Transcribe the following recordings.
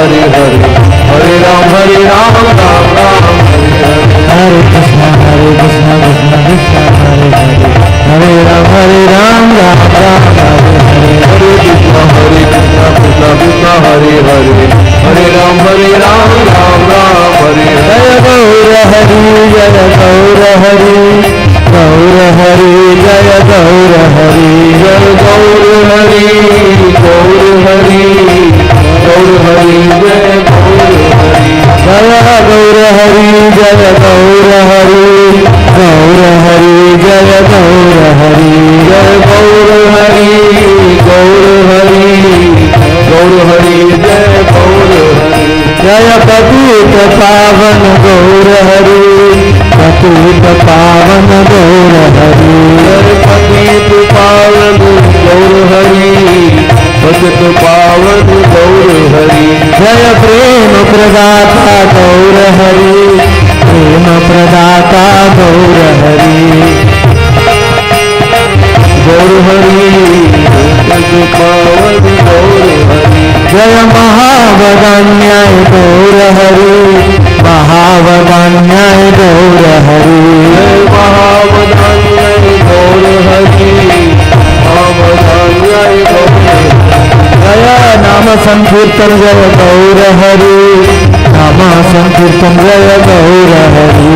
हरे हरे, हरे राम राम राम हरे हरे, हरे कृष्ण कृष्ण हरे हरे, हरे राम राम हरे हरे, हरे कृष्ण कृष्ण कृष्ण हरे हरे, हरे राम राम हरे हरे। जय गौर हरि जय गौर हरि, गौर हरि जय गौर हरि, जय गौर हरि गौर हरि, गौर हरि जय गौर हरि, जय गौर हरि जय गौर हरि, गौर हरि जय गौर हरि, जय गौर हरि गौर हरि, गौर हरि जय गौर हरि, जय पतित पावन गौर हरि, पतित पावन गौर हरि, जय पतित पावन गौर हरि, पतित पावन गौर हरि, जय प्रेम प्रदाता गौर हरि, प्रेम प्रदाता गौर हरि, गौर हरि पतित पावन गौर हरि, जय महावदान्याय गौर हरि, महावदान्याय गौर हरि, जय महावदान्याय गौर हरि, महावदान्याय गौर हरि, जय नाम संकीर्तन जय गौर हरि, नाम संकीर्तन जय गौर हरि,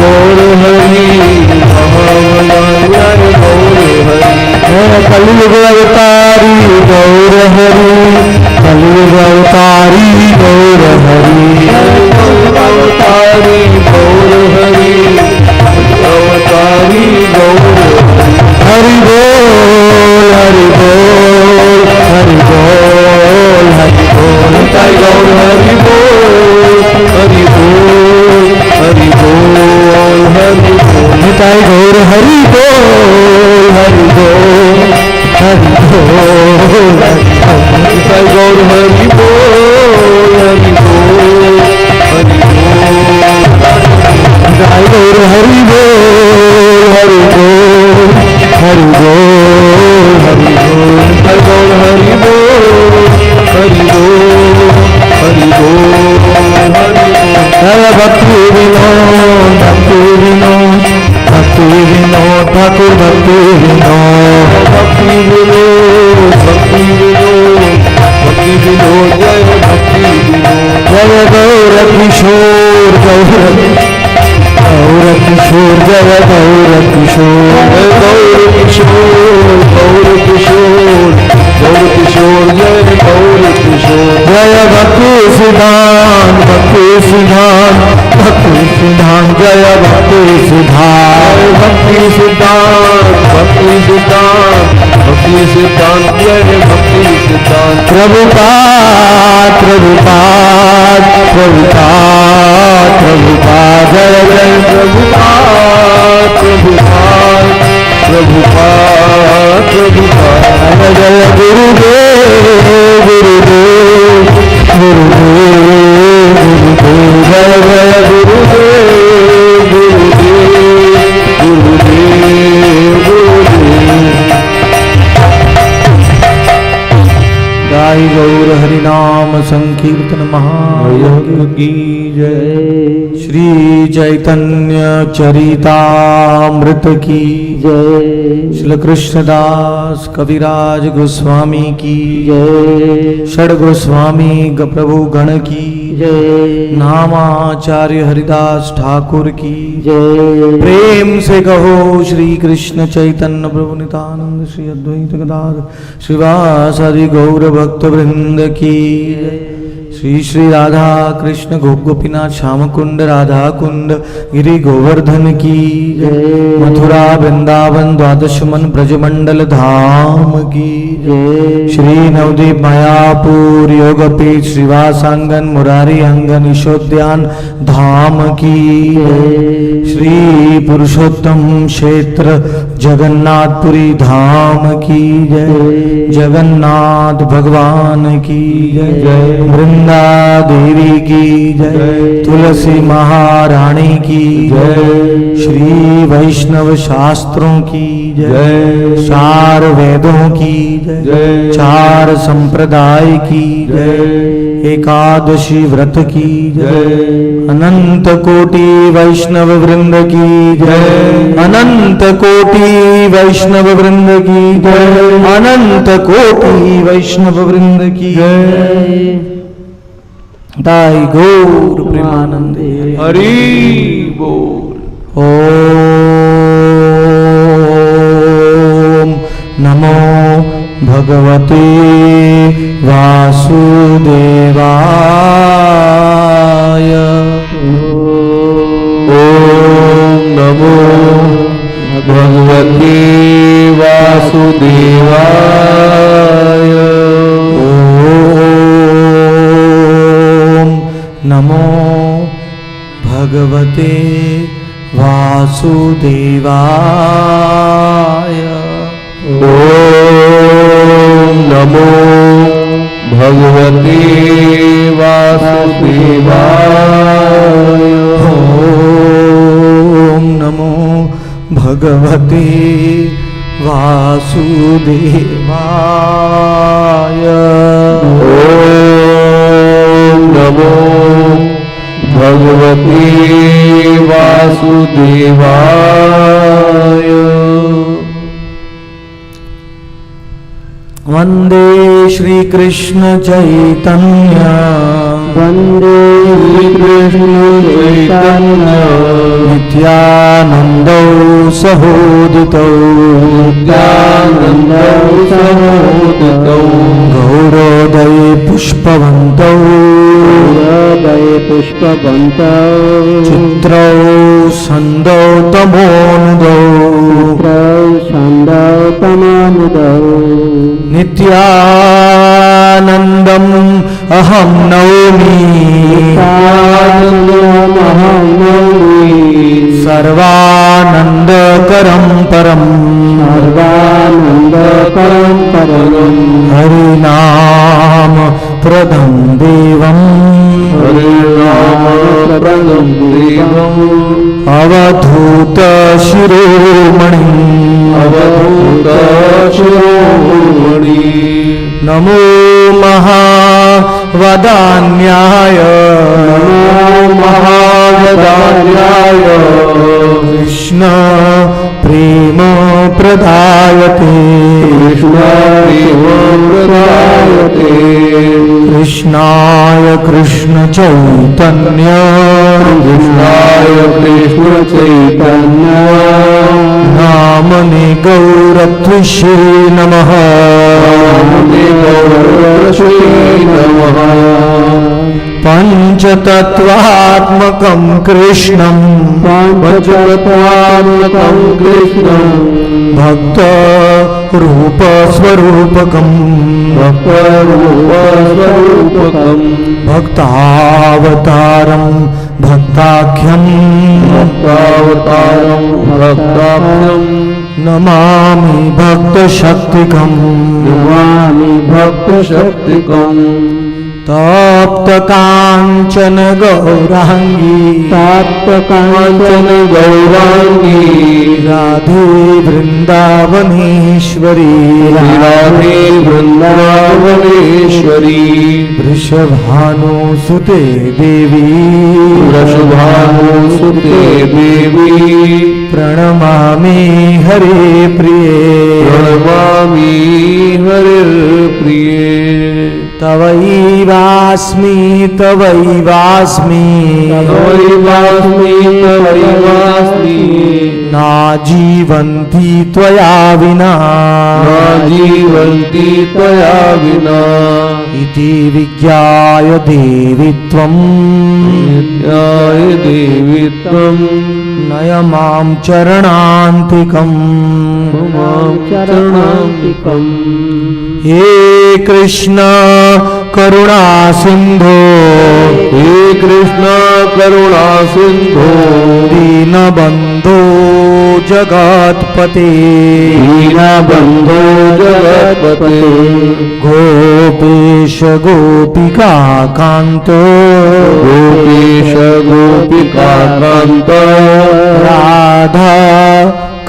गौर हरि महावदान्याय गौर हरि, जय कलियुग अवतारी गौर हरि, कलियुग अवतारी गौर हरि, अवतारी गौर हरि, अवतारी गौर हरि, हरि बोल हरि बोल हरि बोल हरि बोल, जय गौर हरि बोल हरि बोल हरि बोल हरि बोल, निताई गौर हरि बोल हरि बोल हरि बोल, जय गौर हरि बोल हरि बोल हरि बोल, निताई गौर हरि बोल हरि बोल हरि बोल हरि बोल, जय गौर हरि बोल हरि बोल हरि बोल हरि बोल, जय भक्ति विनोद भक्ति विनोद, भक्ति विनोद ठाकुर भक्ति विनोद, भक्ति विनोद भक्ति विनोद भक्ति विनोद, जय भक्ति विनोद, जय गौर किशोर गौर किशोर जय गौर किशोर, जय गौर किशोर गौर किशोर गौर किशोर, जय गौर किशोर, जय भक्ति सिद्धांत भक्ति सिद्धांत भक्ति सिद्धांत, जय भक्ति सिद्धांत, जय भक्ति सिद्धांत भक्ति सिद्धांत भक्ति सिद्धांत, जय भक्ति सिद्धांत, प्रभुपाद प्रभुपाद प्रभुपाद प्रभुपाद, जय जय प्रभुपाद प्रभुपाद प्रभुपाद प्रभुपाद, जय जय गुरुदेव गुरुदेव गुरुदेव गुरुदेव, जय जय गुरुदेव गुरुदेव गुरुदेव गुरुदेव, गाई गौर हरिनाम संकीर्तन महायज्ञ की जय, श्री चैतन्य चरितामृत की जय, श्री कृष्णदास कविराज गोस्वामी की जय, षड गोस्वामी प्रभु गण की जय, नामाचार्य हरिदास ठाकुर की जय, प्रेम से कहो श्री कृष्ण चैतन्य प्रभु नित्यानंद श्री अद्वैत गदाधर श्रीवासादि गौर भक्त वृंद की जय, श्री श्री राधा कृष्ण गोपीनाथ श्याम कुंड राधा कुंड गिरि गोवर्धन की जय, मथुरा वृंदावन द्वादश मन ब्रजमंडल धाम की जय, श्री नवदीप मायापुर योगपीठ श्रीवासांगन मुरारी अंगन ईशोद्यान धाम की जय, श्री पुरुषोत्तम क्षेत्र जगन्नाथपुरी धाम की जय, जगन्नाथ भगवान की जय, वृंद वृंदा देवी की जय, तुलसी महारानी की जय, श्री वैष्णव शास्त्रों की जय, चार वेदों की जय, चार संप्रदाय की जय, एकादशी व्रत की जय, अनंत कोटि वैष्णव वृंद की जय, अनंत कोटि वैष्णव वृंद की जय, अनंत कोटि वैष्णव वृंद की जय। दाई गौर प्रेमानंदे हरि बोल। ओम नमो भगवते वासुदेवाय। ओम नमो भगवते वासुदेवाय। ओम नमो भगवते वासुदेवाय। ओम नमो भगवते वासुदेवाय। ओम नमो भगवते वासुदेवाय। ओम नमो भगवते वासुदेवाय। वंदे श्री कृष्ण चैतन्य, वंदे श्री कृष्ण चैतन्य, नित्यानंदौ सहोदितौ, नित्यानंदौ सहोदितौ, गौरोदय पुष्पवन्तौ, गौरोदय पुष्पवन्तौ, चित्रौ सन्दौ तमोनुदौ, छन्दौ तमोनुदौ, नित्यानन्दम् अहं नौमि, नित्यानन्दमहं नौमि, सर्वानन्दकरं परम्, सर्वानन्दकरं परम्, हरिनाम प्रदं देवम्, हरिनामप्रदं देवम्, अवधूत शिरोमणिम्, अवधूत शिरोमणि, नमो महावदान्याय, नमो महावदान्याय, कृष्ण प्रेम प्रदायते, कृष्ण प्रेम प्रदायते, कृष्णाय कृष्ण चैतन्य, कृष्णाय कृष्ण चैतन्य, नामने गौरत्विषे नमः, नामने गौरत्विषे नमः, पंचतत्वात्मकं कृष्णं, पंचतत्वात्मकं कृष्णं, भक्त रूप स्वरूपकं, भक्तरूपस्वरूपकं, भक्तावतारं भक्ताख्यं, भक्तावतारं भक्ताख्यं, नमामि भक्तशक्तिकं, नमामि भक्तशक्तिकं, तप्तकाञ्चन गौराङ्गी, तप्तकाञ्चन गौराङ्गी, राधे वृन्दावनेश्वरी, राधे वृन्दावनेश्वरी, वृषभानुसुते देवी, वृषभानुसुते देवी, प्रणमामि हरे प्रिये, प्रणमामि हरिप्रिये, तवैवास्मि तवैवास्मि, तवैवास्मि तवैवास्मि, नाजीवन्ति त्वया विना, नाजीवन्ति त्वया विना, इति विज्ञाय देवि त्वम्, नित्याय देवि त्वं, नय मां चरणान्तिकम्, मां चरणान्तिकम्, हे कृष्ण करुणा सिन्धो, हे कृष्ण करुणा सिन्धो, दीनबन्धो जगत्पते दीनबन्धो जगत्पते गोपेश गोपिका कांत गोपीश गोपिकान्त राधा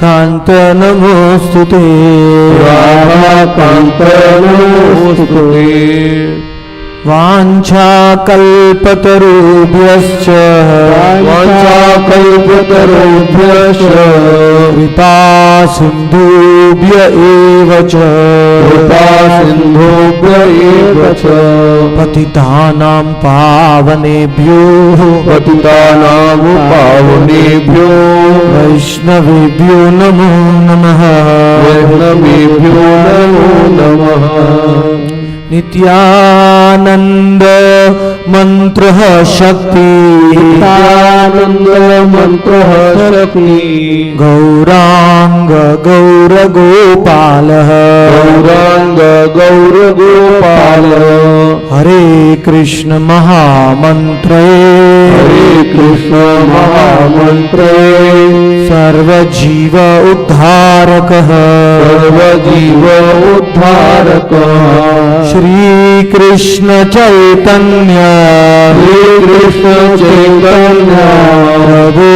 कांत नमोस्तुते राधाकान्त नमोस्तुते वाञ्छाकल्पतरुभ्यश्च वाञ्छाकल्पतरुभ्यश्च कृपा सिन्धुभ्य एव च कृपासिन्धुभ्य एव च पतितानां पावनेभ्यो पतितानां पावनेभ्यो वैष्णवेभ्यो नमो नमः वैष्णवेभ्यो नमो नमः नित्यानंद मंत्रः शक्ति नित्यानन्द मन्त्रः शक्ति गौरांग गौर गोपालः गौरांग गौरगोपाल हरे कृष्ण महामंत्रे हरे कृष्ण महामन्त्रे सर्वजीव उद्धारकः सर्वजीव उद्धारकः श्री कृष्ण चैतन्य श्री कृष्ण चैतन्य प्रभु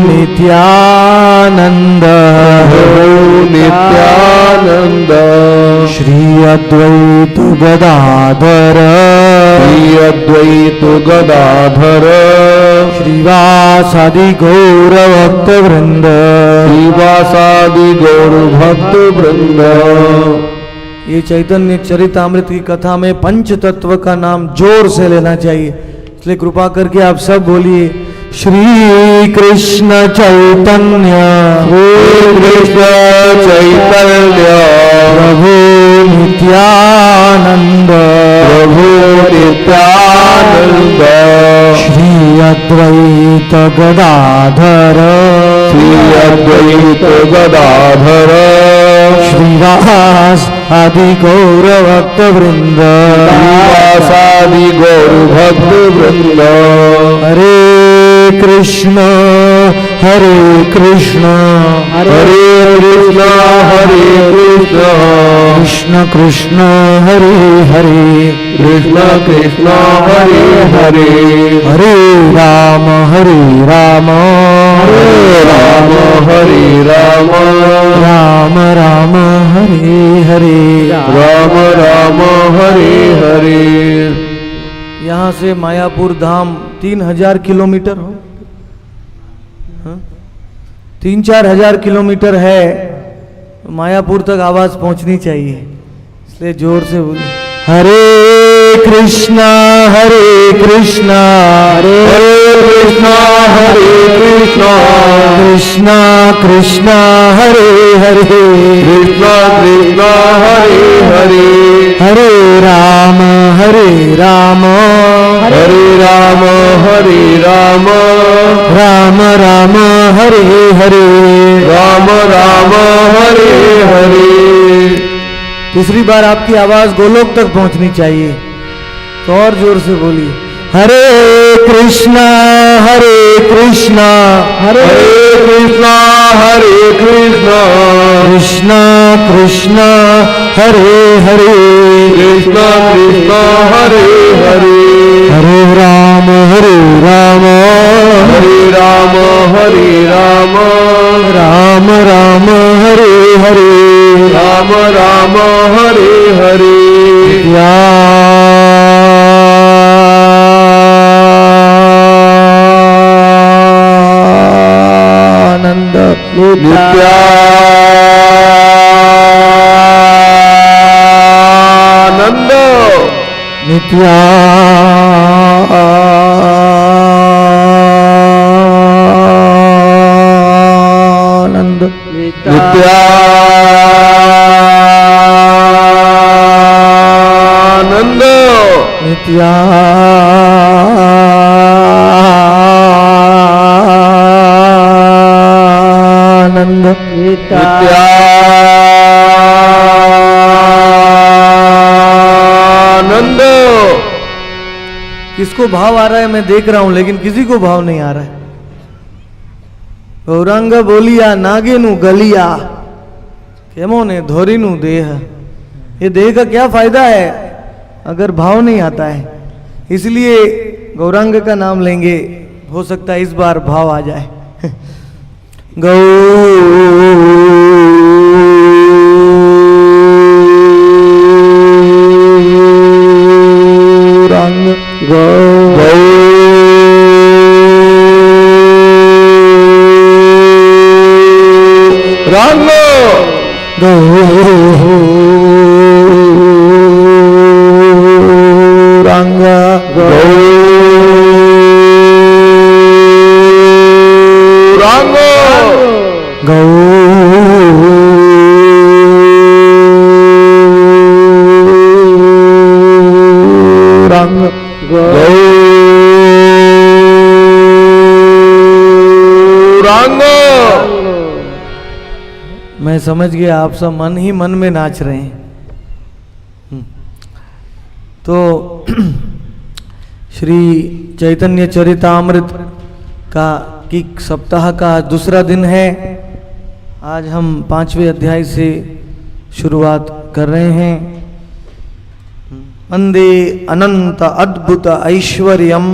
नित्यानंद प्रभु नित्यानंद श्री अद्वैत गदाधर श्री अद्वैत गदाधर श्रीवासादि गौर भक्त वृंद श्रीवासादि गौर भक्त वृंद। ये चैतन्य चरितामृत की कथा में पंच तत्व का नाम जोर से लेना चाहिए, इसलिए कृपा करके आप सब बोलिए श्री कृष्ण चैतन्य श्री कृष्ण चैतन्य प्रभु नित्यानंद प्रभु नित्यानंद श्री अद्वैत गदाधर श्री अद्वैत गदाधर श्रीवास आदि गौर भक्त वृंद श्रीवासादि गौर भक्त वृंद। हरे कृष्ण हरे कृष्ण हरे कृष्ण हरे कृष्ण कृष्ण कृष्ण हरे हरे कृष्ण कृष्ण हरे हरे हरे राम हरे राम हरे राम हरे राम राम राम हरे हरे राम राम हरे हरे। यहाँ से मायापुर धाम 3000 किलोमीटर हो, 3-4 हजार किलोमीटर है। मायापुर तक आवाज पहुंचनी चाहिए, इसलिए जोर से बोलिए हरे कृष्णा हरे कृष्णा हरे कृष्ण हरे कृष्ण कृष्णा कृष्णा हरे हरे कृष्ण कृष्ण हरे हरे हरे राम हरे राम हरे राम हरे राम राम राम हरे हरे राम राम हरे हरे। दूसरी बार आपकी आवाज गोलोक तक पहुंचनी चाहिए, तो और जोर से बोलिए हरे कृष्णा हरे कृष्णा हरे कृष्ण हरे कृष्ण कृष्णा कृष्णा हरे हरे कृष्ण कृष्ण हरे हरे हरे राम हरे राम हरे राम हरे राम राम राम हरे हरे राम राम हरे हरे। नित्यानंद नित्यानंद नित्यानंद नित्यानंद नित्यानंद नित्यानंद। किसको भाव आ रहा है मैं देख रहा हूं, लेकिन किसी को भाव नहीं आ रहा है। गौरांग बोलिया नागेनु गलिया केमो ने धोरीनु देह। ये देह का क्या फायदा है अगर भाव नहीं आता है। इसलिए गौरांग का नाम लेंगे, हो सकता है इस बार भाव आ जाए। गौरांग मैं समझ गया आप सब मन ही मन में नाच रहे हैं। तो श्री चैतन्य चरितामृत का की सप्ताह का दूसरा दिन है। आज हम 5वें अध्याय से शुरुआत कर रहे हैं। वंदे अनंत अद्भुत ऐश्वर्यम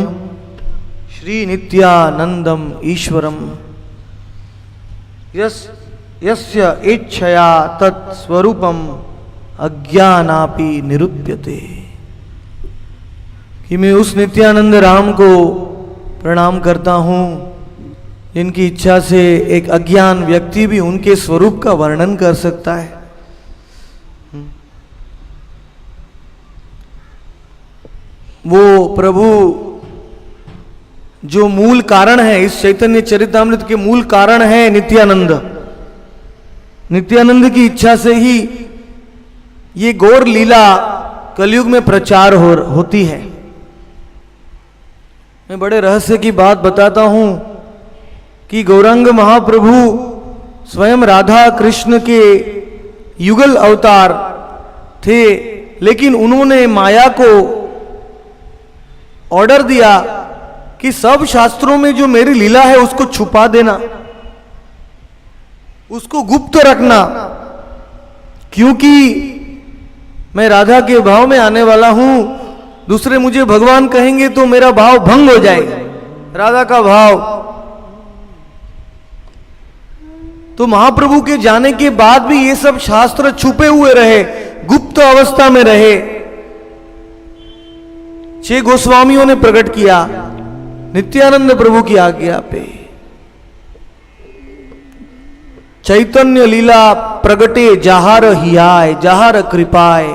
श्री नित्यानंदम ईश्वरम यस्य इच्छया तत्स्वरूपम अज्ञानापि निरुप्यते। कि मैं उस नित्यानंद राम को प्रणाम करता हूँ जिनकी इच्छा से एक अज्ञान व्यक्ति भी उनके स्वरूप का वर्णन कर सकता है। वो प्रभु जो मूल कारण है, इस चैतन्य चरितामृत के मूल कारण है नित्यानंद। नित्यानंद की इच्छा से ही ये गौर लीला कलयुग में प्रचार होती है। मैं बड़े रहस्य की बात बताता हूं कि गौरांग महाप्रभु स्वयं राधा कृष्ण के युगल अवतार थे, लेकिन उन्होंने माया को ऑर्डर दिया कि सब शास्त्रों में जो मेरी लीला है उसको छुपा देना, उसको गुप्त रखना, क्योंकि मैं राधा के भाव में आने वाला हूं। दूसरे मुझे भगवान कहेंगे तो मेरा भाव भंग हो जाएगा, राधा का भाव। तो महाप्रभु के जाने के बाद भी ये सब शास्त्र छुपे हुए रहे, गुप्त अवस्था में रहे। 6 गोस्वामियों ने प्रकट किया नित्यानंद प्रभु की आज्ञा पे। चैतन्य लीला प्रगटे जहार हियाय जहार कृपाय।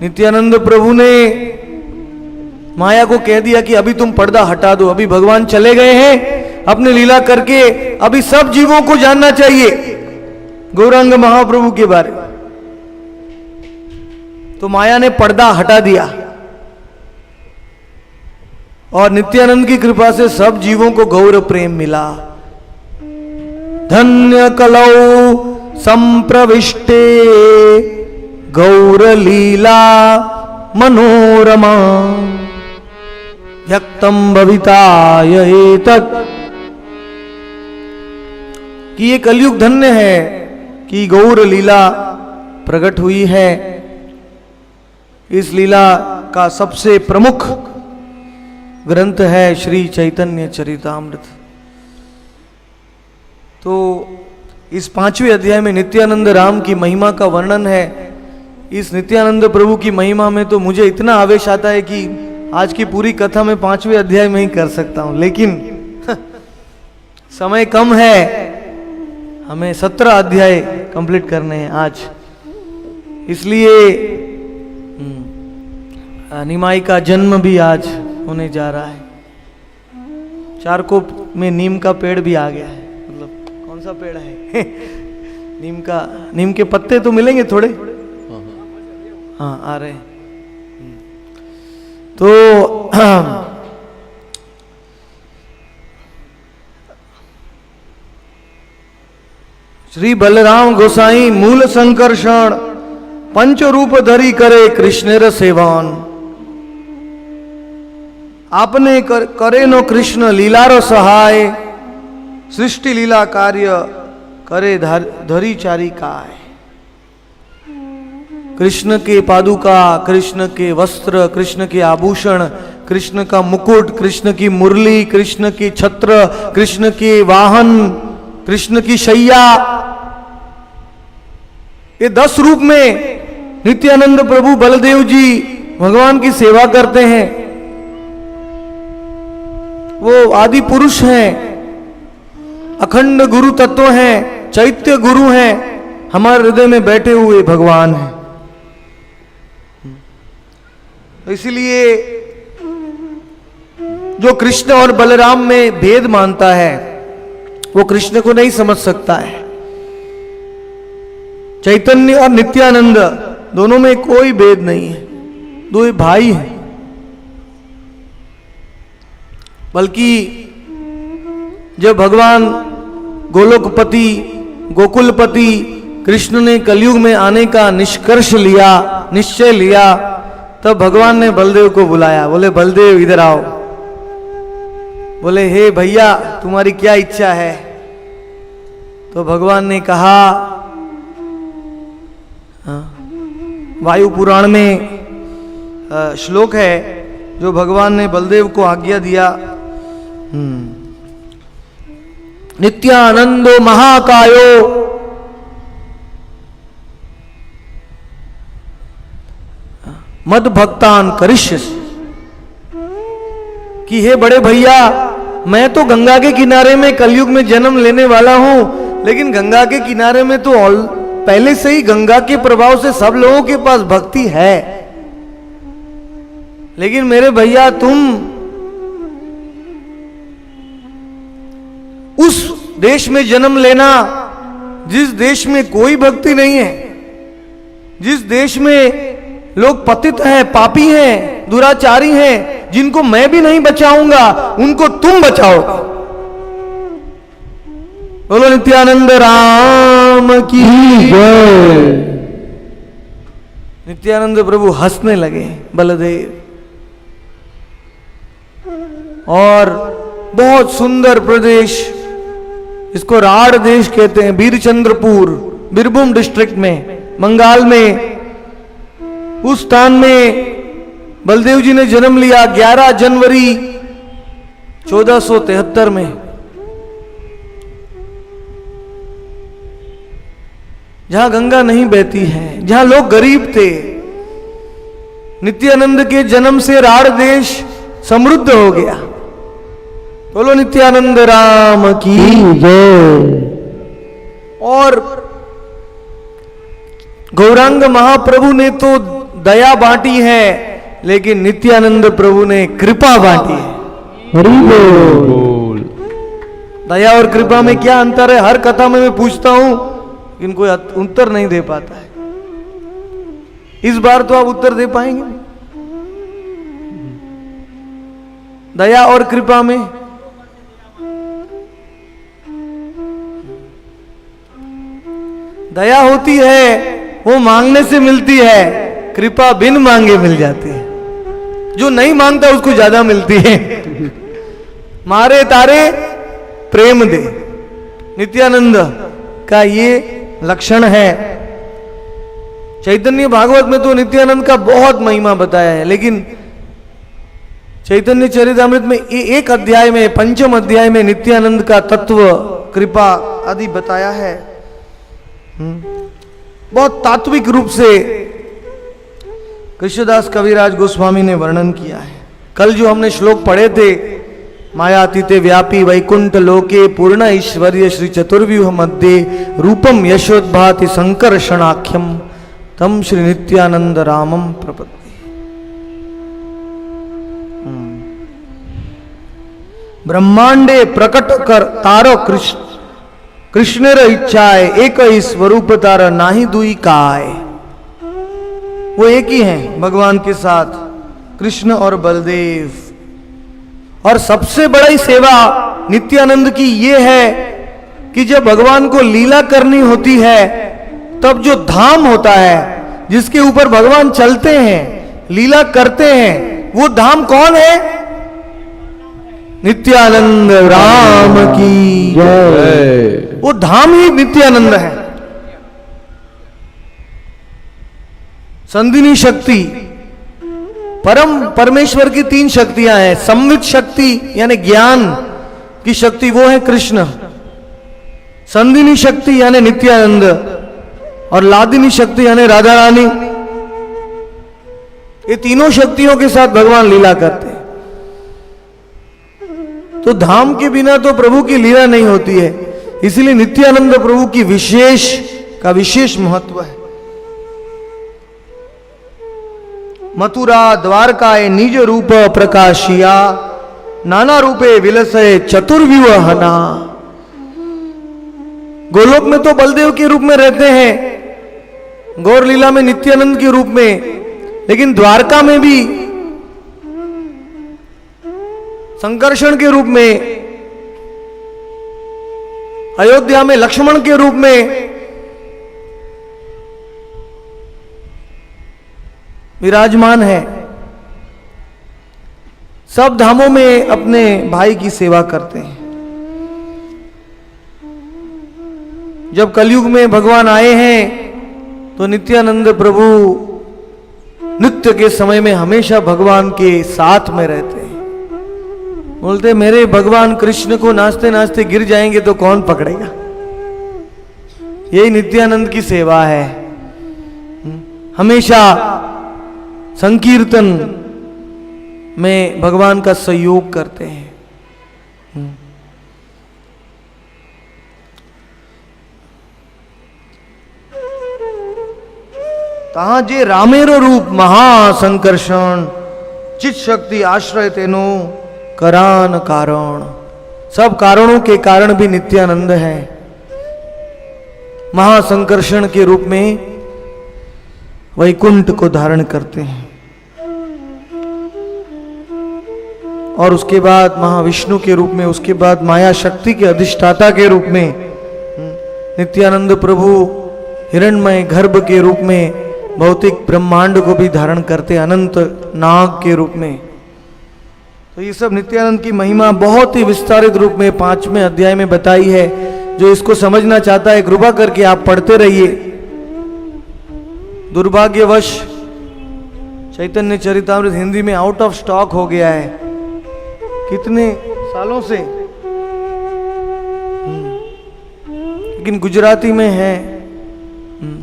नित्यानंद प्रभु ने माया को कह दिया कि अभी तुम पर्दा हटा दो, अभी भगवान चले गए हैं अपने लीला करके, अभी सब जीवों को जानना चाहिए गौरांग महाप्रभु के बारे में। तो माया ने पर्दा हटा दिया और नित्यानंद की कृपा से सब जीवों को गौर प्रेम मिला। धन्य कलौ संप्रविष्टे गौर लीला मनोरमा व्यक्तम भविताय एतत्। कि ये कलयुग धन्य है कि गौर लीला प्रकट हुई है। इस लीला का सबसे प्रमुख ग्रंथ है श्री चैतन्य चरितामृत। तो इस 5वें अध्याय में नित्यानंद राम की महिमा का वर्णन है। इस नित्यानंद प्रभु की महिमा में तो मुझे इतना आवेश आता है कि आज की पूरी कथा मैं 5वें अध्याय में ही कर सकता हूं, लेकिन समय कम है, हमें 17 अध्याय कंप्लीट करने हैं आज। इसलिए निमाई का जन्म भी आज होने जा रहा है। चारकोप में नीम का पेड़ भी आ गया है। मतलब कौन सा पेड़ है? नीम के पत्ते तो मिलेंगे थोड़े। हाँ आ रहे हैं। तो श्री बलराम गोसाई मूल संकर्षण पंच रूप धरी करे कृष्णेर सेवान। आपने करे नो कृष्ण लीलारो सहाय सृष्टि लीला कार्य करे धरी चारी काय। कृष्ण के पादुका, कृष्ण के वस्त्र, कृष्ण के आभूषण, कृष्ण का मुकुट, कृष्ण की मुरली, कृष्ण की छत्र, कृष्ण के वाहन, कृष्ण की शैया, ये 10 रूप में नित्यानंद प्रभु बलदेव जी भगवान की सेवा करते हैं। वो आदि पुरुष हैं, अखंड गुरु तत्व हैं, चैत्य गुरु हैं, हमारे हृदय में बैठे हुए भगवान हैं। इसलिए जो कृष्ण और बलराम में भेद मानता है वो कृष्ण को नहीं समझ सकता है। चैतन्य और नित्यानंद दोनों में कोई भेद नहीं है, दो भाई हैं। बल्कि जब भगवान गोलोकपति गोकुलपति कृष्ण ने कलयुग में आने का निश्चय लिया, तब भगवान ने बलदेव को बुलाया। बोले बलदेव इधर आओ। बोले हे भैया तुम्हारी क्या इच्छा है? तो भगवान ने कहा, वायु पुराण में श्लोक है जो भगवान ने बलदेव को आज्ञा दिया, नित्यानंदो महाकायो मद भक्तान करिष्यसि। कि हे बड़े भैया मैं तो गंगा के किनारे में कलयुग में जन्म लेने वाला हूं, लेकिन गंगा के किनारे में तो पहले से ही गंगा के प्रभाव से सब लोगों के पास भक्ति है। लेकिन मेरे भैया तुम उस देश में जन्म लेना जिस देश में कोई भक्ति नहीं है, जिस देश में लोग पतित हैं, पापी हैं, दुराचारी हैं, जिनको मैं भी नहीं बचाऊंगा उनको तुम बचाओ। बोलो नित्यानंद राम की जय। नित्यानंद प्रभु हंसने लगे बलदेव। और बहुत सुंदर प्रदेश, इसको राढ़ देश कहते हैं, बीरचंद्रपुर, बीरभूम डिस्ट्रिक्ट में, बंगाल में, उस स्थान में बलदेव जी ने जन्म लिया 11 जनवरी 1473 में। जहां गंगा नहीं बहती है, जहां लोग गरीब थे। नित्यानंद के जन्म से राढ़ देश समृद्ध हो गया। बोलो नित्यानंद राम की जय। और गौरांग महाप्रभु ने तो दया बांटी है, लेकिन नित्यानंद प्रभु ने कृपा बांटी है। हरि बोल। दया और कृपा में क्या अंतर है? हर कथा में मैं पूछता हूं, लेकिन कोई उत्तर नहीं दे पाता है। इस बार तो आप उत्तर दे पाएंगे? दया और कृपा में दया होती है वो मांगने से मिलती है, कृपा बिन मांगे मिल जाती है। जो नहीं मांगता उसको ज्यादा मिलती है। मारे तारे प्रेम दे, नित्यानंद का ये लक्षण है। चैतन्य भागवत में तो नित्यानंद का बहुत महिमा बताया है, लेकिन चैतन्य चरितामृत में एक अध्याय में, 5वें अध्याय में नित्यानंद का तत्व, कृपा आदि बताया है। बहुत तात्विक रूप से कृष्णदास कविराज गोस्वामी ने वर्णन किया है। कल जो हमने श्लोक पढ़े थे, मायातीते व्यापी वैकुंठ लोके पूर्ण ऐश्वर्य श्री चतुर्व्यूह मध्य रूपम यशोद्भाति संकर्षणाख्यम तम श्री नित्यानंद रामम प्रपद्ये। ब्रह्मांडे प्रकट कर तारो कृष्णेर इच्छाए एक ही स्वरूप तारा नाही दुई काय। वो एक ही हैं भगवान के साथ, कृष्ण और बलदेव। और सबसे बड़ी सेवा नित्यानंद की ये है कि जब भगवान को लीला करनी होती है, तब जो धाम होता है जिसके ऊपर भगवान चलते हैं, लीला करते हैं, वो धाम कौन है? नित्यानंद राम की जय। वो धाम ही नित्यानंद है। संधिनी शक्ति, परमेश्वर की 3 शक्तियां हैं। संवित शक्ति यानी ज्ञान की शक्ति, वो है कृष्ण। संधिनी शक्ति यानी नित्यानंद, और लादिनी शक्ति यानी राधा रानी। ये तीनों शक्तियों के साथ भगवान लीला करते हैं। तो धाम के बिना तो प्रभु की लीला नहीं होती है, इसलिए नित्यानंद प्रभु की विशेष महत्व है। मथुरा द्वारकाए निज रूप प्रकाशिया, नाना रूपे विलसे चतुर्व्यूहना। गोलोक में तो बलदेव के रूप में रहते हैं, गौर लीला में नित्यानंद के रूप में, लेकिन द्वारका में भी संकर्षण के रूप में, अयोध्या में लक्ष्मण के रूप में विराजमान है। सब धामों में अपने भाई की सेवा करते हैं। जब कलयुग में भगवान आए हैं तो नित्यानंद प्रभु नित्य के समय में हमेशा भगवान के साथ में रहते हैं। बोलते मेरे भगवान कृष्ण को नाचते नाचते गिर जाएंगे तो कौन पकड़ेगा। यही नित्यानंद की सेवा है। हमेशा संकीर्तन में भगवान का सहयोग करते हैं। तहा जे रामेरो रूप महासंकर्षण, चित शक्ति आश्रय तेनो करान कारण। सब कारणों के कारण भी नित्यानंद है। महासंकर्षण के रूप में वैकुंठ को धारण करते हैं, और उसके बाद महाविष्णु के रूप में, उसके बाद माया शक्ति के अधिष्ठाता के रूप में नित्यानंद प्रभु हिरण्मय गर्भ के रूप में भौतिक ब्रह्मांड को भी धारण करते, अनंत नाग के रूप में। तो ये सब नित्यानंद की महिमा बहुत ही विस्तारित रूप में 5वें अध्याय में बताई है। जो इसको समझना चाहता है कृपा करके आप पढ़ते रहिए। दुर्भाग्यवश चैतन्य चरितामृत हिंदी में आउट ऑफ स्टॉक हो गया है, कितने सालों से, लेकिन गुजराती में है,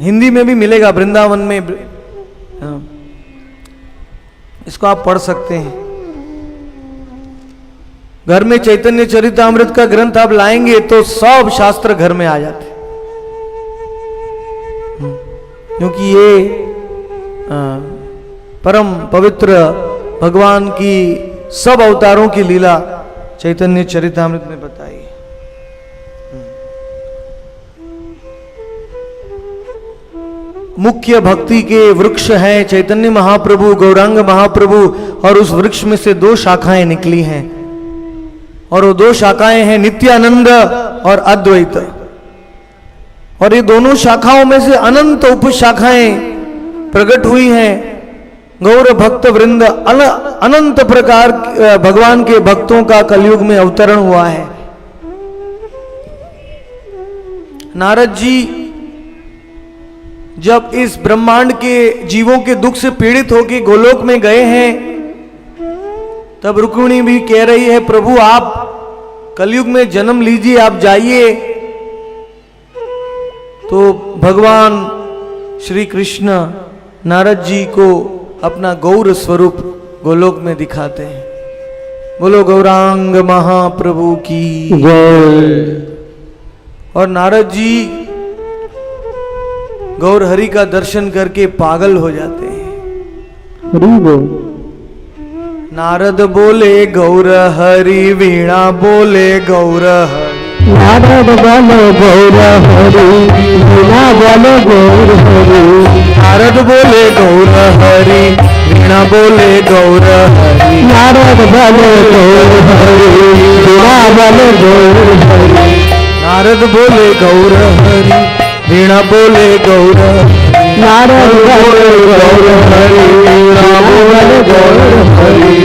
हिंदी में भी मिलेगा, वृंदावन में। इसको आप पढ़ सकते हैं। घर में चैतन्य चरितामृत का ग्रंथ आप लाएंगे तो सब शास्त्र घर में आ जाते, क्योंकि ये परम पवित्र भगवान की सब अवतारों की लीला चैतन्य चरितामृत में बताई। मुख्य भक्ति के वृक्ष हैं चैतन्य महाप्रभु, गौरांग महाप्रभु, और उस वृक्ष में से 2 शाखाएं निकली हैं, और वो 2 शाखाएं हैं नित्यानंद और अद्वैत। और ये दोनों शाखाओं में से अनंत उपशाखाएं प्रकट हुई हैं। गौर भक्त वृंद, अनंत प्रकार भगवान के भक्तों का कलयुग में अवतरण हुआ है। नारद जी जब इस ब्रह्मांड के जीवों के दुख से पीड़ित होकर गोलोक में गए हैं, तब रुक्मिणी भी कह रही है प्रभु आप कलयुग में जन्म लीजिए, आप जाइए। तो भगवान श्री कृष्ण नारद जी को अपना गौर स्वरूप गोलोक में दिखाते हैं। बोलो गौरांग महाप्रभु की जय। और नारद जी गौर हरि का दर्शन करके पागल हो जाते हैं। नारद बोले गौर हरि, वीणा बोले गौर हरि। नारद बोले गौर हरि, वीणा बोले गौर हरि। नारद बोले गौर हरि, वीणा बोले गौर हरि। नारद बोले गौर हरि, वीणा बोले गौर हरि। नारद बोले गौर हरि, वीणा बोले गौर हरि। नारद बोले गौर हरि, वीणा बोले गौर हरि।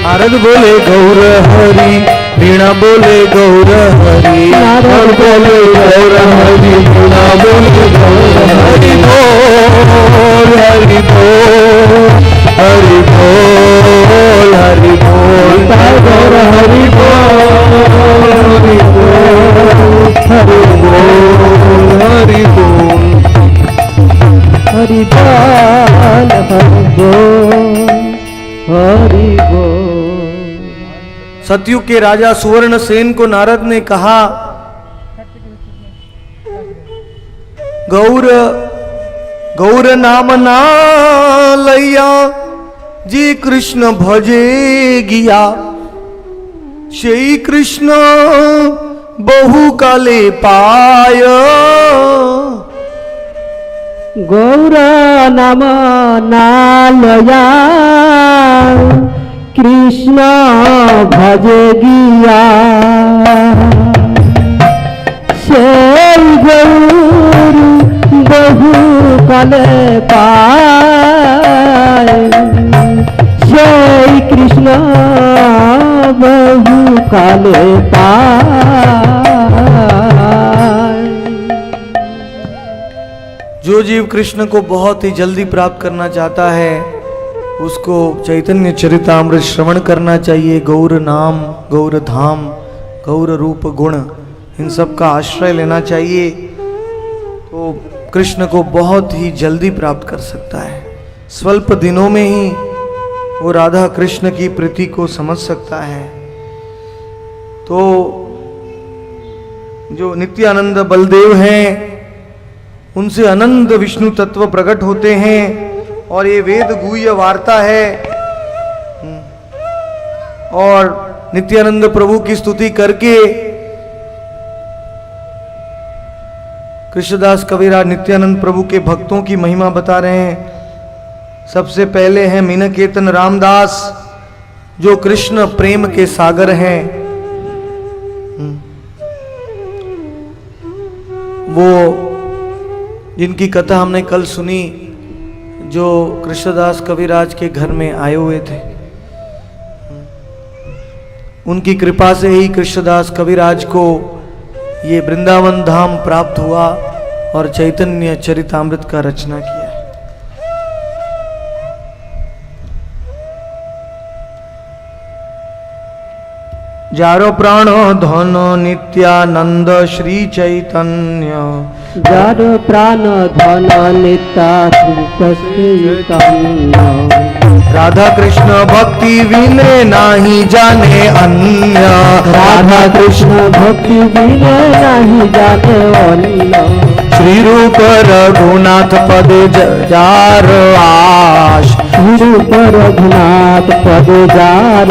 नारद नारद बोले गौर हरि, वीणा बोले गौर हरि, नारद बोले गौर हरि, वीणा बोले गौर हरि। हरि बोल हरि बोल हरि बोल गौर हरि बोल हरि बोल हरि बोल हरि बोल हरि बोल हरि बोल। सतयुग के राजा सुवर्ण सेन को नारद ने कहा, गौर नाम ना लैया जी कृष्ण भजे गिया, श्री कृष्ण बहु काले पाय। गौर नाम नालया कृष्ण भजे गिया, से गौर बहु काले पाय, श्री कृष्ण बहु काले पाय। जो जीव कृष्ण को बहुत ही जल्दी प्राप्त करना चाहता है उसको चैतन्य चरितामृत श्रवण करना चाहिए। गौर नाम, गौर धाम, गौर रूप गुण, इन सब का आश्रय लेना चाहिए तो कृष्ण को बहुत ही जल्दी प्राप्त कर सकता है। स्वल्प दिनों में ही वो राधा कृष्ण की प्रीति को समझ सकता है। तो जो नित्यानंद बलदेव हैं उनसे अनंत विष्णु तत्व प्रकट होते हैं और ये वेद गुह्य वार्ता है। और नित्यानंद प्रभु की स्तुति करके कृष्णदास कविराज नित्यानंद प्रभु के भक्तों की महिमा बता रहे हैं। सबसे पहले हैं मीनकेतन रामदास जो कृष्ण प्रेम के सागर हैं। वो जिनकी कथा हमने कल सुनी, जो कृष्णदास कविराज के घर में आए हुए थे, उनकी कृपा से ही कृष्णदास कविराज को ये वृंदावन धाम प्राप्त हुआ और चैतन्य चरितामृत का रचना किया है। जारो प्राण धन नित्यानंद श्री चैतन्य, जार प्राण धन नित्यानंद श्री चैतन्य, राधा कृष्ण भक्ति विनय नाही जाने अन्य, राधा कृष्ण भक्ति विनय नहीं जाने अन्य, श्री रूप रघुनाथ पद जार आश, श्री रूप रघुनाथ पद जार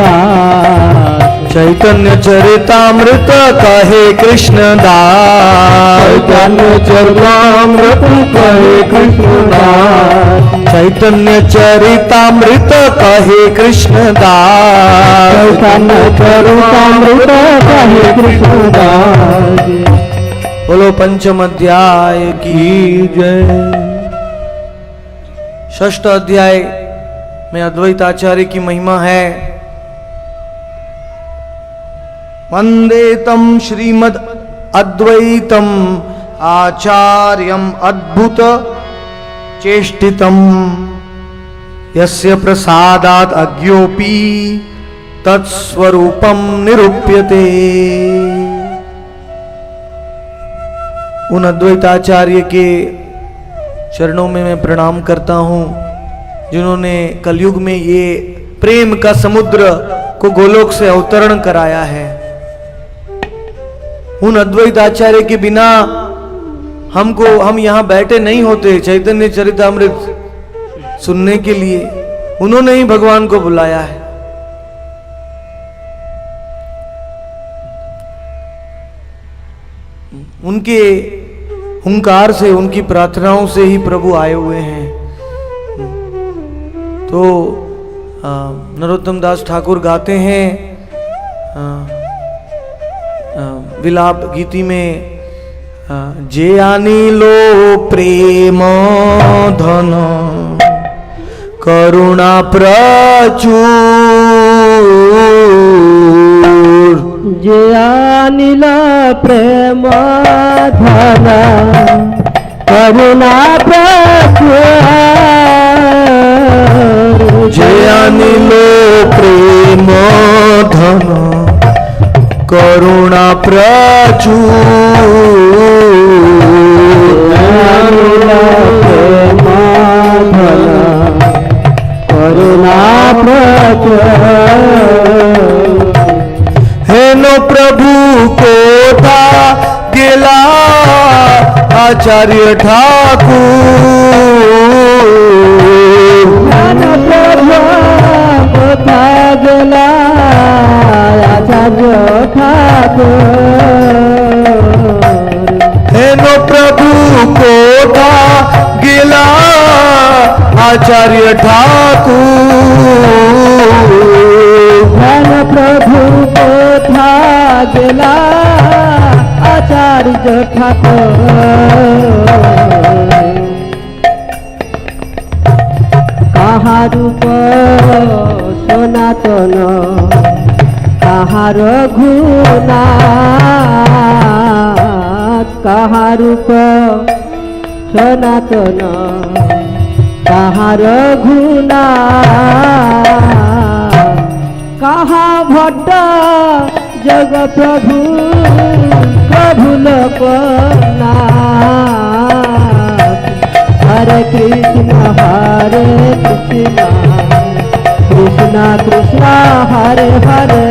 आश, चैतन्य चरितामृत कहे कृष्णदास, चैतन्य चरितामृत कहे कृष्णदास, चैतन्य चरितामृत कहे कृष्णदास, चैतन्य चरितामृत कहे कृष्णदास। बोलो पंचम अध्याय की जय। षष्ठ अध्याय में अद्वैत आचार्य की महिमा है। वंदे तम श्रीमद् अद्वैतम आचार्यम अद्भुत चेष्टितम, यस्य प्रसादात् अज्ञोपि तत्स्वरूपम निरूप्यते। उन अद्वैताचार्य के चरणों में मैं प्रणाम करता हूँ जिन्होंने कलयुग में ये प्रेम का समुद्र को गोलोक से अवतरण कराया है। उन अद्वैत आचार्य के बिना हम यहाँ बैठे नहीं होते चैतन्य चरितामृत सुनने के लिए। उन्होंने ही भगवान को बुलाया है। उनके हुंकार से, उनकी प्रार्थनाओं से ही प्रभु आए हुए हैं। तो नरोत्तम दास ठाकुर गाते हैं विलाप गीति में, जे आनी लो प्रेम धन करुणा प्रचुर, जया नील प्रेम धन करुणा प्रचुर जया नील प्रेम धन करुणा प्रचुर करुणा प्रचुर हेनो प्रभु कोटा गेला आचार्य ठाकुर हेनो प्रभु कोटा गेला आचार्य ठाकुर हेनो प्रभु कोटा गेला आचार्य ठाकुर धन प्रभु कोठा गेला आचार्य ठाकुर कहा रूप सनातन कहार गुना कहा रूप सनातन कहार गुना कहा भट्ट जग प्रभु प्रभु लोकनाथ हरे कृष्ण कृष्ण कृष्ण हरे हरे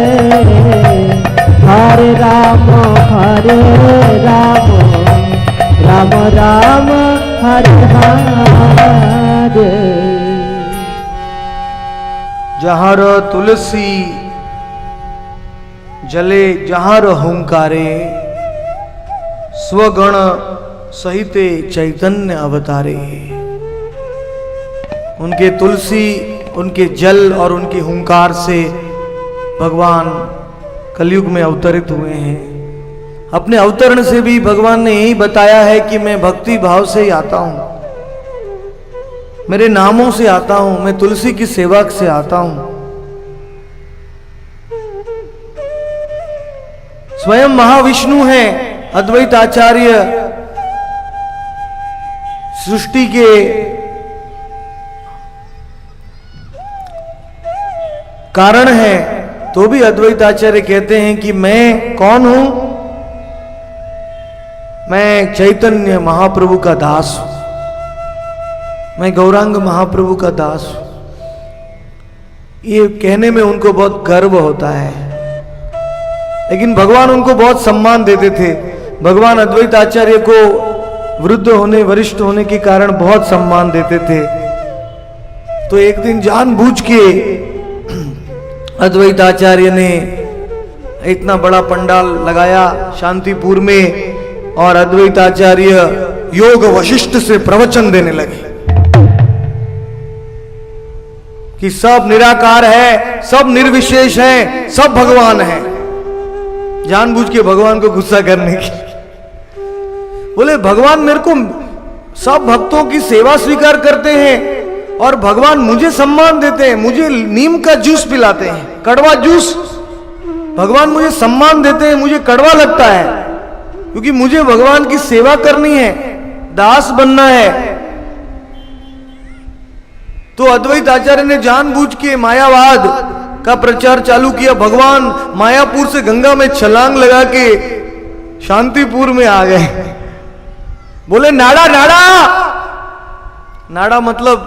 हरे राम राम राम हरे हरे जहाँ तुलसी जले जहाँ हुंकारे स्वगण सहिते चैतन्य अवतारे। उनके तुलसी उनके जल और उनके हुंकार से भगवान कलयुग में अवतरित हुए हैं। अपने अवतरण से भी भगवान ने यही बताया है कि मैं भक्ति भाव से ही आता हूं, मेरे नामों से आता हूं, मैं तुलसी की सेवा से आता हूं। स्वयं महाविष्णु हैं अद्वैत आचार्य, सृष्टि के कारण है, तो भी अद्वैत आचार्य कहते हैं कि मैं कौन हूं? मैं चैतन्य महाप्रभु का दास हूं, मैं गौरांग महाप्रभु का दास हूं। ये कहने में उनको बहुत गर्व होता है, लेकिन भगवान उनको बहुत सम्मान देते थे। भगवान अद्वैत आचार्य को वृद्ध होने वरिष्ठ होने के कारण बहुत सम्मान देते थे। तो एक दिन जानबूझ के अद्वैत आचार्य ने इतना बड़ा पंडाल लगाया शांतिपुर में, और अद्वैत आचार्य योग वशिष्ठ से प्रवचन देने लगे कि सब निराकार है, सब निर्विशेष है, सब भगवान है। जानबूझ के भगवान को गुस्सा करने की। बोले भगवान मेरे को सब भक्तों की सेवा स्वीकार करते हैं और भगवान मुझे सम्मान देते हैं, मुझे नीम का जूस पिलाते हैं, कड़वा जूस। भगवान मुझे सम्मान देते हैं, मुझे कड़वा लगता है, क्योंकि मुझे भगवान की सेवा करनी है, दास बनना है। तो अद्वैत आचार्य ने जानबूझ के मायावाद का प्रचार चालू किया। भगवान मायापुर से गंगा में छलांग लगा के शांतिपुर में आ गए। बोले नाड़ा नाड़ा, नाड़ा मतलब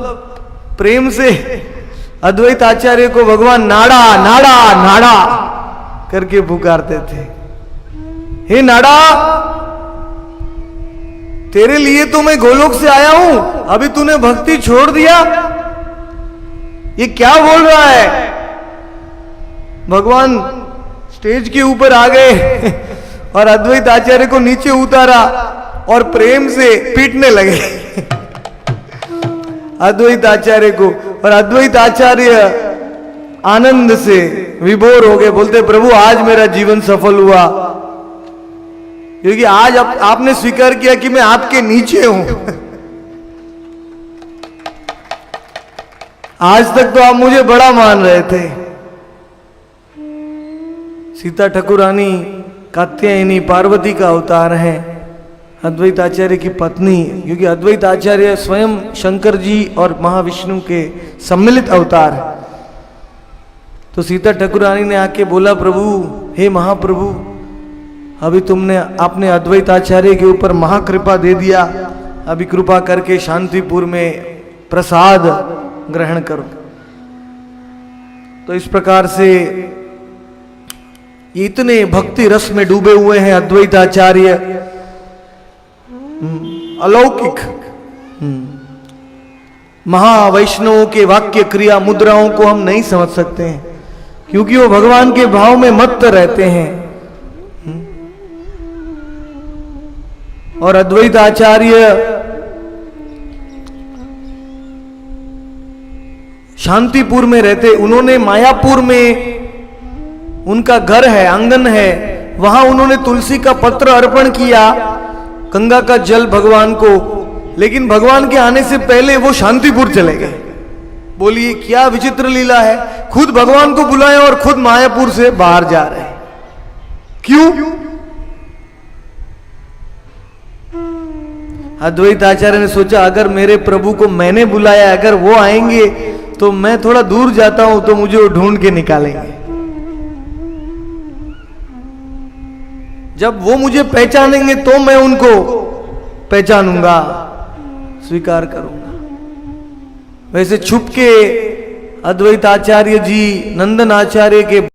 प्रेम से अद्वैत आचार्य को भगवान नाड़ा नाड़ा नाड़ा करके पुकारते थे। हे नाड़ा, तेरे लिए तो मैं गोलोक से आया हूं, अभी तूने भक्ति छोड़ दिया, ये क्या बोल रहा है? भगवान स्टेज के ऊपर आ गए और अद्वैत आचार्य को नीचे उतारा और प्रेम से पीटने लगे अद्वैत आचार्य को। और अद्वैत आचार्य आनंद से विभोर हो गए, बोलते प्रभु आज मेरा जीवन सफल हुआ, क्योंकि आज आपने स्वीकार किया कि मैं आपके नीचे हूं। आज तक तो आप मुझे बड़ा मान रहे थे, सीता ठाकुरानी कात्यायनी पार्वती का अवतार है, अद्वैत आचार्य की पत्नी, क्योंकि अद्वैत आचार्य स्वयं शंकर जी और महाविष्णु के सम्मिलित अवतार है। तो सीता ठाकुरानी ने आके बोला, प्रभु, हे महाप्रभु, अभी आपने अद्वैत आचार्य के ऊपर महाकृपा दे दिया, अभी कृपा करके शांतिपुर में प्रसाद ग्रहण करो। तो इस प्रकार से ये इतने भक्ति रस में डूबे हुए हैं अद्वैत आचार्य, अलौकिक महावैष्णवों के वाक्य क्रिया मुद्राओं को हम नहीं समझ सकते हैं, क्योंकि वो भगवान के भाव में मत्त रहते हैं। और अद्वैत आचार्य शांतिपुर में रहते, उन्होंने मायापुर में उनका घर है, आंगन है, वहां उन्होंने तुलसी का पत्र अर्पण किया, गंगा का जल भगवान को, लेकिन भगवान के आने से पहले वो शांतिपुर चले गए। बोलिए क्या विचित्र लीला है, खुद भगवान को बुलाए और खुद मायापुर से बाहर जा रहे हैं, क्यों? अद्वैत आचार्य ने सोचा, अगर मेरे प्रभु को मैंने बुलाया, अगर वो आएंगे तो मैं थोड़ा दूर जाता हूं तो मुझे वो ढूंढ के निकालेंगे, जब वो मुझे पहचानेंगे तो मैं उनको पहचानूंगा, स्वीकार करूंगा। वैसे छुप के अद्वैत आचार्य जी नंदन आचार्य के